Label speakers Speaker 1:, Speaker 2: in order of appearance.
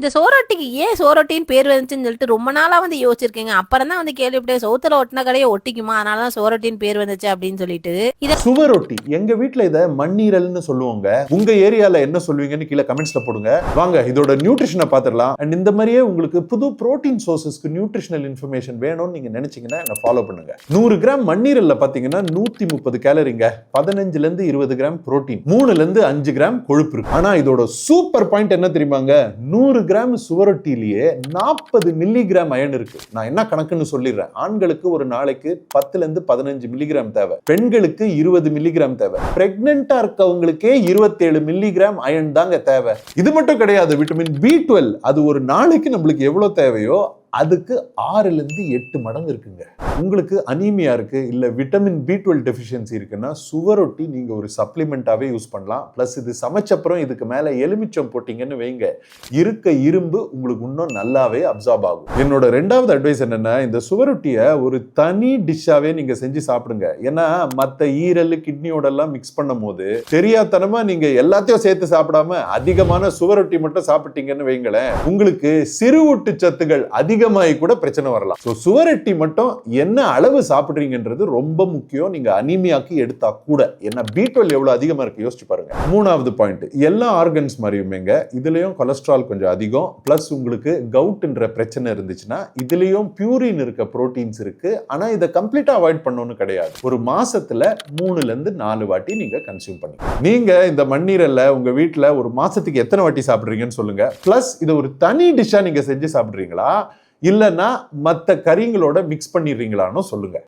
Speaker 1: இந்த சோரொட்டிக்கு ஏன் சோரொட்டின்னு பேர் வந்துச்சுன்னு சொல்லிட்டு ரொம்ப நாளா வந்து யோசிச்சிருக்கீங்க. அப்புறம் தான் வந்து கேள்விப்பட்டேன் சவுத்துல ஒட்டின கடையை ஒட்டிக்குமா, அதனாலதான் சோரொட்டின்னு பேர் வந்துச்சு அப்படின்னு சொல்லிட்டு. இத
Speaker 2: சுவரொட்டி எங்க வீட்ல இத மண்ணீரல்னு சொல்லுவாங்க. உங்க ஏரியால என்ன சொல்லுவீங்கன்னு கீழே கமெண்ட்ஸ்ல போடுங்க. வாங்க இதோட நியூட்ரிஷனை பார்த்துடலாம். அண்ட் இந்த மாதிரியே உங்களுக்கு புது புரோட்டீன் சோர்சஸ்க்கு நியூட்ரிஷனல் இன்ஃபர்மேஷன் வேணும்னு நீங்க நினைச்சீங்கன்னா என்ன ஃபாலோ பண்ணுங்க. 100 கிராம் மண்ணீரல்ல பாத்தீங்கன்னா 130 கேலரிங்க, 15ல இருந்து 20 கிராம் புரோட்டீன், 3ல இருந்து 5 கிராம் கொழுப்பு இருக்கு. ஆனா இதோட சூப்பர் பாயிண்ட் என்ன தெரியுமாங்க? 100 கிராம் சுவரொட்டிலேயே 40 மில்லிகிராம் அயன் இருக்கு. நான் என்ன கணக்குன்னு சொல்லிடுறேன். ஆண்களுக்கு ஒரு நாளைக்கு 10ல இருந்து 15 மில்லிகிராம் தேவை, பெண்களுக்கு 20 மில்லிகிராம் தேவை, பிரெக்னெண்டா இருக்கவங்களுக்கே 27 மில்லிகிராம் அயன் தாங்க தேவை. இது மட்டும் கிடையாது, விட்டமின் B12 அது ஒரு நாளைக்கு நம்மளுக்கு எவ்வளவு தேவையோ அதுக்கு 6ல இருந்து 8 மடங்கு இருக்குங்க. உங்களுக்கு அனீமியா இருக்கு, இல்ல விட்டமின் B12 டெஃபிஷியன்சி இருக்குன்னா சுவரொட்டி நீங்க ஒரு சப்ளிமெண்டாவே யூஸ் பண்ணலாம். பிளஸ் இது சமைச்சப்புறம் இதுக்கு மேல எலுமிச்சம் போட்டீங்கன்னு வைங்க, இருக்க இரும்பு உங்களுக்கு இன்னும் நல்லாவே அப்சார்ப் ஆகும். என்னோட 2வது அட்வைஸ் என்னன்னா, இந்த சுவரொட்டியை ஒரு தனி டிஷ்ஷாவே நீங்க செஞ்சு சாப்பிடுங்க. ஏன்னா மத்த ஈரல் கிட்னியோட எல்லாம் மிக்ஸ் பண்ணும் போது தெரியாதனமா நீங்க எல்லாத்தையும் சேர்த்து சாப்பிடாம அதிகமான சுவரொட்டி மட்டும் சாப்பிட்டீங்கன்னு வைங்களேன், உங்களுக்கு சிறுவூட்டு சத்துகள் அதிகமாகி கூட பிரச்சனை வரலாம். சுவரொட்டி மட்டும் என்ன அளவு சாப்பிடுறீங்கன்றது ரொம்ப முக்கியம். நீங்க அனீமியாக்கு எடுத்தா கூட. ஏன்னா B12 எவ்வளவு அதிகமா இருக்கு யோசிச்சு பாருங்க. 3வது பாயிண்ட், எல்லா ஆர்கன்ஸ் மாதிரியுமேங்க இதுலயும் கொலஸ்ட்ரால் கொஞ்சம் அதிகம். பிளஸ் உங்களுக்கு கவுட்ன்ற பிரச்சனை இருந்துச்சுன்னா இதுலயும் பியூரின் இருக்க புரோட்டீன்ஸ் இருக்கு. ஆனா இதை கம்ப்ளீட்டா அவாய்ட் பண்ணணும்னு கிடையாது. ஒரு மாசத்துல 3ல இருந்து 4 வாட்டி நீங்க கன்சியூம் பண்ணுங்க. நீங்க இந்த மண்ணீரல்ல உங்க வீட்டுல ஒரு மாசத்துக்கு எத்தனை வாட்டி சாப்பிடுறீங்கன்னு சொல்லுங்க. பிளஸ் இதை ஒரு தனி டிஷ்ஷா நீங்க செஞ்சு சாப்பிடுறீங்களா, இல்லைன்னா மற்ற கறிங்களோட மிக்ஸ் பண்ணிடுறீங்களான்னு சொல்லுங்க.